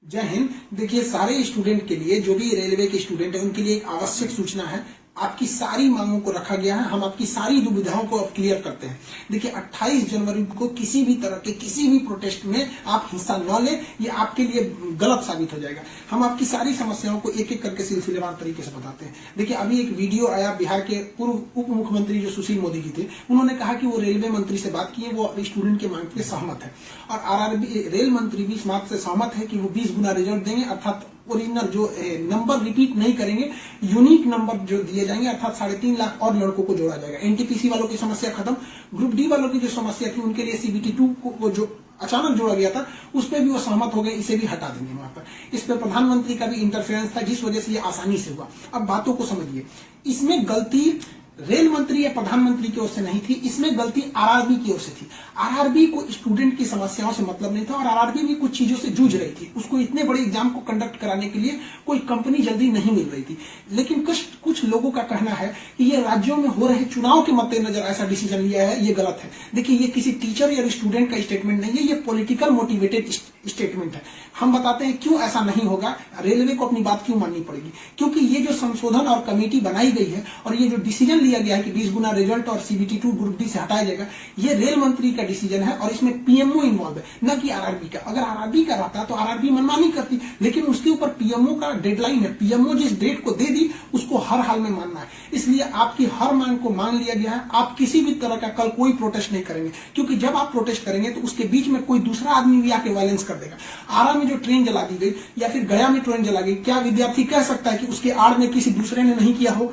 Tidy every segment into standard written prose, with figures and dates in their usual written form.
जय हिंद। देखिए, सारे स्टूडेंट के लिए, जो भी रेलवे के स्टूडेंट है, उनके लिए एक आवश्यक सूचना है। आपकी सारी मांगों को रखा गया है। हम आपकी सारी दुविधाओं को अब क्लियर करते हैं। देखिए, 28 जनवरी को किसी भी तरह के किसी भी प्रोटेस्ट में आप हिस्सा न लें, ये आपके लिए गलत साबित हो जाएगा। हम आपकी सारी समस्याओं को एक एक करके सिलसिलेवार तरीके से बताते हैं। देखिए, अभी एक वीडियो आया, बिहार के पूर्व उप मुख्यमंत्री जो सुशील मोदी जी थे, उन्होंने कहा कि वो रेलवे मंत्री से बात किए, वो स्टूडेंट के मांग पे सहमत है। और आरआरबी रेल मंत्री भी इस बात से सहमत है कि वो 20 गुना रिजल्ट देंगे, अर्थात ओरिजिनल जो नंबर रिपीट नहीं करेंगे, यूनिक नंबर जो दिए जाएंगे, अर्थात 3.5 लाख और लड़कों को जोड़ा जाएगा। एनटीपीसी वालों की समस्या खत्म। ग्रुप डी वालों की जो समस्या थी, उनके लिए सीबीटी 2 को जो अचानक जोड़ा गया था, उस पर भी वो सहमत हो गए, इसे भी हटा देंगे वहां पर। इस पर प्रधानमंत्री का भी इंटरफेरेंस था, जिस वजह से ये आसानी से हुआ। अब बातों को समझिए, इसमें गलती रेल मंत्री या प्रधानमंत्री की ओर से नहीं थी, इसमें गलती आरआरबी की ओर से थी। आरआरबी को स्टूडेंट की समस्याओं से मतलब नहीं था, और आरआरबी भी कुछ चीजों से जूझ रही थी। उसको इतने बड़े एग्जाम को कंडक्ट कराने के लिए कोई कंपनी जल्दी नहीं मिल रही थी। लेकिन कुछ लोगों का कहना है कि ये राज्यों में हो रहे चुनाव के मद्देनजर ऐसा डिसीजन लिया है, ये गलत है। देखिए, ये किसी टीचर या स्टूडेंट का स्टेटमेंट नहीं है, ये पॉलिटिकल मोटिवेटेड स्टेटमेंट है। हम बताते हैं क्यों ऐसा नहीं होगा, रेलवे को अपनी बात क्यों माननी पड़ेगी। क्योंकि ये जो संशोधन और कमेटी बनाई गई है, और ये जो डिसीजन लिया गया है कि 20 गुना रिजल्ट और सीबीटी 2 ग्रुप डी से हटाया जाएगा, ये रेल मंत्री का डिसीजन है, और इसमें पीएमओ इन्वॉल्व है, न कि आरआरबी का। अगर आरआरबी का रहता तो आरआरबी मनमानी करती, लेकिन उसके ऊपर पीएमओ का डेडलाइन है। पीएमओ जिस डेट को दे दी, उसको हर हाल में मानना है। इसलिए आपकी हर मांग को मान लिया गया है। आप किसी भी तरह का कल कोई प्रोटेस्ट नहीं करेंगे, क्योंकि जब आप प्रोटेस्ट करेंगे तो उसके बीच में कोई दूसरा आदमी भी आके वायलेंस कर देगा। आरा में जो ट्रेन जला दी गई, या फिर गया में ट्रेन जला गई, क्या विद्यार्थी कह सकता है कि उसके आड़ में किसी दूसरे ने नहीं किया हो?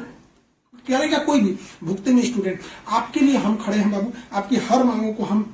करेगा कोई भी? भुगते में स्टूडेंट। आपके लिए हम खड़े हैं बाबू। आपकी हर मांगों को हम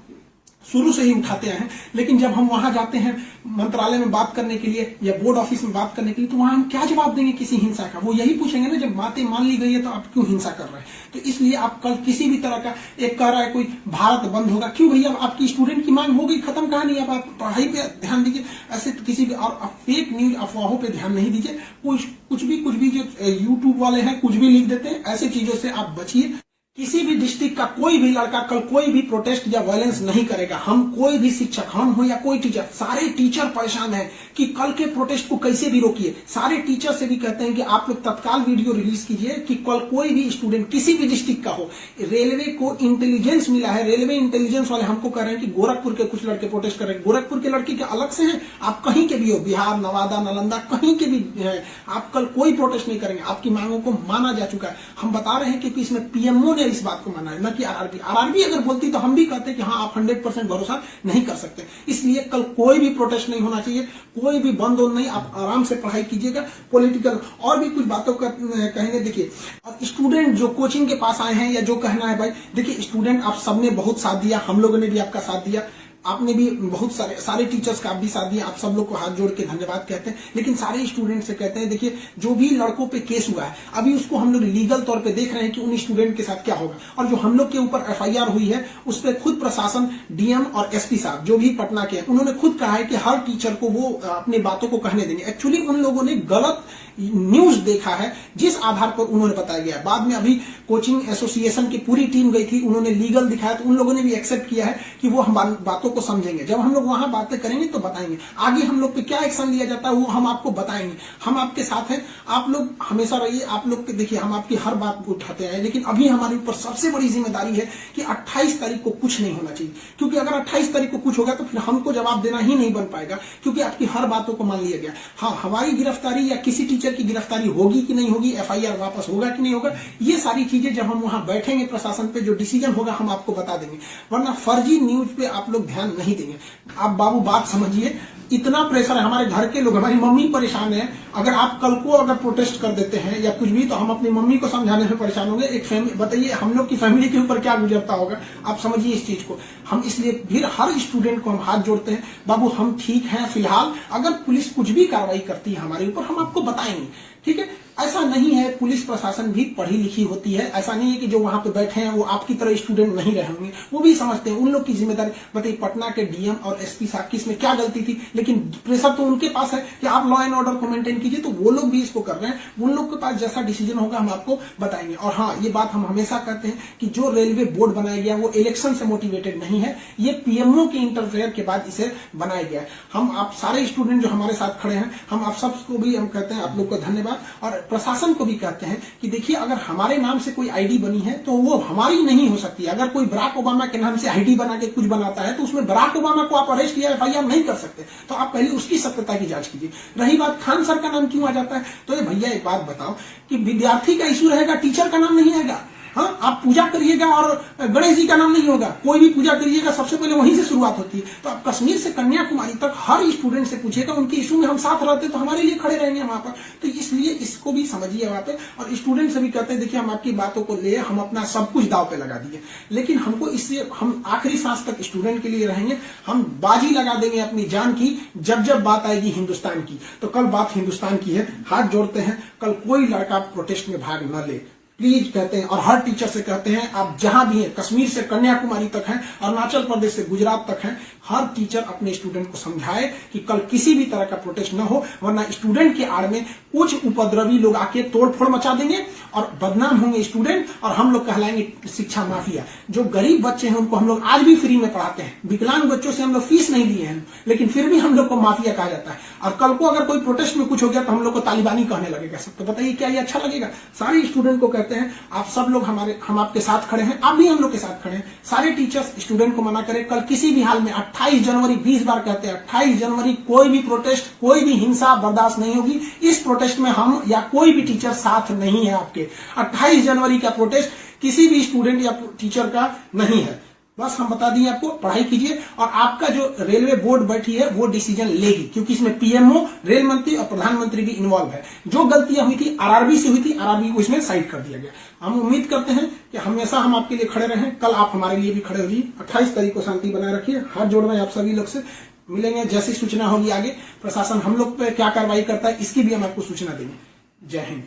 शुरू से ही उठाते हैं। लेकिन जब हम वहां जाते हैं मंत्रालय में बात करने के लिए या बोर्ड ऑफिस में बात करने के लिए, तो वहां हम क्या जवाब देंगे किसी हिंसा का? वो यही पूछेंगे ना, जब बातें मान ली गई है तो आप क्यों हिंसा कर रहे हैं? तो इसलिए आप कल किसी भी तरह का, एक कह रहा है कोई भारत बंद होगा, क्यों भैया? आपकी स्टूडेंट की मांग हो गई, खत्म कहानी। अब आप पढ़ाई पे ध्यान दीजिए, ऐसे किसी भी और फेक न्यूज अफवाहों पे ध्यान नहीं दीजिए। कुछ भी जो यूट्यूब वाले हैं कुछ भी लिख देते हैं, ऐसे चीजों से आप बचिए। किसी भी डिस्ट्रिक्ट का कोई भी लड़का कल कोई भी प्रोटेस्ट या वायलेंस नहीं करेगा। हम कोई भी शिक्षक, हम हो या कोई टीचर, सारे टीचर परेशान हैं कि कल के प्रोटेस्ट को कैसे भी रोकिए। सारे टीचर से भी कहते हैं कि आप लोग तत्काल वीडियो रिलीज कीजिए कि कल कोई भी स्टूडेंट किसी भी डिस्ट्रिक्ट का हो। रेलवे को इंटेलिजेंस मिला है, रेलवे इंटेलिजेंस वाले हमको कह रहे हैं कि गोरखपुर के कुछ लड़के प्रोटेस्ट कर रहे हैं। गोरखपुर के लड़के के अलग से हैं, आप कहीं के भी हो, बिहार, नवादा, नालंदा, कहीं के भी है, आप कल कोई प्रोटेस्ट नहीं करेंगे। आपकी मांगों को माना जा चुका है। हम बता रहे हैं क्योंकि इसमें पीएमओ इस बात को माना है, न कि आरआरबी। आरआरबी अगर बोलती तो हम भी कहते कि हाँ, आप 100% भरोसा नहीं कर सकते। इसलिए कल कोई भी प्रोटेस्ट नहीं होना चाहिए, कोई भी बंद नहीं। आप आराम से पढ़ाई कीजिएगा। पॉलिटिकल और भी कुछ बातों का कहेंगे। देखिए, और स्टूडेंट जो कोचिंग के पास आए हैं, या जो कहना है भाई, देखिए स्टूडेंट आप सबने बहुत साथ दिया, हम लोगों ने भी आपका साथ दिया, आपने भी बहुत सारे टीचर्स का आप भी साथ दिया। आप सब लोग को हाथ जोड़ के धन्यवाद कहते हैं। लेकिन सारे स्टूडेंट से कहते हैं, देखिए जो भी लड़कों पे केस हुआ है, अभी उसको हम लोग लीगल तौर पे देख रहे हैं कि उन स्टूडेंट के साथ क्या होगा। और जो हम लोग के ऊपर एफआईआर हुई है, उस पर खुद प्रशासन, डीएम और एसपी साहब जो भी पटना के हैं, उन्होंने खुद कहा है कि हर टीचर को वो अपनी बातों को कहने देंगे। एक्चुअली उन लोगों ने गलत न्यूज देखा है, जिस आधार पर उन्होंने बताया गया है। बाद में अभी कोचिंग एसोसिएशन की पूरी टीम गई थी, उन्होंने लीगल दिखाया, तो उन लोगों ने भी एक्सेप्ट किया है कि वो हम बातों को समझेंगे। जब हम लोग वहां बातें करेंगे तो बताएंगे। आगे हम लोग पे क्या एक्शन लिया जाता है वो हम आपको बताएंगे। हम आपके साथ हैं, आप लोग हमेशा रहिए। आप लोग देखिए, हम आपकी हर बात को उठाते हैं। लेकिन अभी हमारे ऊपर सबसे बड़ी जिम्मेदारी है कि 28 तारीख को कुछ नहीं होना चाहिए, क्योंकि अगर 28 तारीख को कुछ होगा तो फिर हमको जवाब देना ही नहीं बन पाएगा, क्योंकि आपकी हर बातों को मान लिया गया। हाँ, हमारी गिरफ्तारी या किसी टीचर की गिरफ्तारी होगी कि नहीं होगी, एफआईआर वापस होगा कि नहीं होगा, ये सारी चीजें जब हम वहां बैठेंगे प्रशासन पे, जो डिसीजन होगा हम आपको बता देंगे। वरना फर्जी न्यूज पे आप लोग ध्यान नहीं देंगे। आप बाबू बात समझिए, इतना प्रेशर है। हमारे घर के लोग, हमारी मम्मी परेशान है। अगर आप कल को अगर प्रोटेस्ट कर देते हैं या कुछ भी, तो हम अपनी मम्मी को समझाने में परेशान होंगे। एक फैमिली, बताइए हम लोग की फैमिली के ऊपर क्या गुजरता होगा। आप समझिए इस चीज को। हम इसलिए फिर हर स्टूडेंट को हम हाथ जोड़ते हैं, बाबू हम ठीक हैं फिलहाल। अगर पुलिस कुछ भी कार्रवाई करती है हमारे ऊपर, हम आपको बताएंगे, ठीक है। ऐसा नहीं है, पुलिस प्रशासन भी पढ़ी लिखी होती है। ऐसा नहीं है कि जो वहां पे बैठे हैं वो आपकी तरह स्टूडेंट नहीं रहे होंगे, वो भी समझते हैं। उन लोग की जिम्मेदारी बताइए, पटना के डीएम और एसपी साहब की इसमें क्या गलती थी? लेकिन प्रेशर तो उनके पास है कि आप लॉ एंड ऑर्डर को मेंटेन कीजिए, तो वो लोग भी इसको कर रहे हैं। उन लोग के पास जैसा डिसीजन होगा हम आपको बताएंगे। और हाँ, ये बात हम हमेशा कहते हैं कि जो रेलवे बोर्ड बनाया गया वो इलेक्शन से मोटिवेटेड नहीं है, ये पीएमओ के इंटरफेयर के बाद इसे बनाया गया है। हम आप सारे स्टूडेंट जो हमारे साथ खड़े हैं, हम आप सबको भी हम कहते हैं आप लोग को धन्यवाद, और प्रशासन को भी कहते हैं कि देखिए, अगर हमारे नाम से कोई आईडी बनी है तो वो हमारी नहीं हो सकती। अगर कोई बराक ओबामा के नाम से आईडी बना के कुछ बनाता है तो उसमें बराक ओबामा को आप अरेस्ट या एफआईआर नहीं कर सकते, तो आप पहले उसकी सत्यता की जांच कीजिए। रही बात खान सर का नाम क्यों आ जाता है, तो ये भैया एक बात बताओ कि विद्यार्थी का इशू रहेगा, टीचर का नाम नहीं आएगा। हाँ, आप पूजा करिएगा और गणेश जी का नाम नहीं होगा, कोई भी पूजा करिएगा सबसे पहले वहीं से शुरुआत होती है। तो आप कश्मीर से कन्याकुमारी तक हर स्टूडेंट से पूछिएगा, उनके इशू में हम साथ रहते तो हमारे लिए खड़े रहेंगे वहां पर। तो इसलिए इसको भी समझिए वहां पे, और स्टूडेंट से भी कहते हैं देखिए, हम आपकी बातों को ले, हम अपना सब कुछ दाव पे लगा दिए, लेकिन हमको इससे हम आखिरी सांस तक स्टूडेंट के लिए रहेंगे। हम बाजी लगा देंगे अपनी जान की, जब जब बात आएगी हिंदुस्तान की। तो कल बात हिंदुस्तान की है, हाथ जोड़ते हैं, कल कोई लड़का प्रोटेस्ट में भाग न ले प्लीज, कहते हैं। और हर टीचर से कहते हैं, आप जहां भी हैं, कश्मीर से कन्याकुमारी तक हैं, अरुणाचल प्रदेश से गुजरात तक हैं, हर टीचर अपने स्टूडेंट को समझाए कि कल किसी भी तरह का प्रोटेस्ट न हो, वरना स्टूडेंट के आड़ में कुछ उपद्रवी लोग आके तोड़फोड़ मचा देंगे और बदनाम होंगे स्टूडेंट, और हम लोग कहलाएंगे शिक्षा माफिया। जो गरीब बच्चे हैं उनको हम लोग आज भी फ्री में पढ़ाते हैं, विकलांग बच्चों से हम लोग फीस नहीं लिए हैं, लेकिन फिर भी हम लोग को माफिया कहा जाता है। और कल को अगर कोई प्रोटेस्ट में कुछ हो गया तो हम लोग को तालिबानी कहने लगेगा सब। तो बताइए क्या ये अच्छा लगेगा? सारे स्टूडेंट को कहते हैं, आप सब लोग हम आपके साथ खड़े हैं, आप भी हम लोग के साथ खड़े हैं। सारे टीचर्स स्टूडेंट को मना करें, कल किसी भी हाल में 28 जनवरी 20 बार कहते हैं, 28 जनवरी कोई भी प्रोटेस्ट, कोई भी हिंसा बर्दाश्त नहीं होगी। इस प्रोटेस्ट में हम या कोई भी टीचर साथ नहीं है आपके। 28 जनवरी का प्रोटेस्ट किसी भी स्टूडेंट या टीचर का नहीं है। बस हम बता दिए आपको, पढ़ाई कीजिए, और आपका जो रेलवे बोर्ड बैठी है वो डिसीजन लेगी, क्योंकि इसमें पीएमओ, रेल मंत्री और प्रधानमंत्री भी इन्वॉल्व है। जो गलतियां हुई थी आरआरबी से हुई थी, आरआरबी को इसमें साइड कर दिया गया। हम उम्मीद करते हैं कि हमेशा हम आपके लिए खड़े रहें, कल आप हमारे लिए भी खड़े होइए। 28 तारीख को शांति बनाए रखिए। हाथ जोड़ रहे हैं आप सभी लोग से, मिलेंगे जैसी सूचना होगी आगे, प्रशासन हम लोग पे क्या कार्रवाई करता है इसकी भी हम आपको सूचना देंगे। जय हिंद।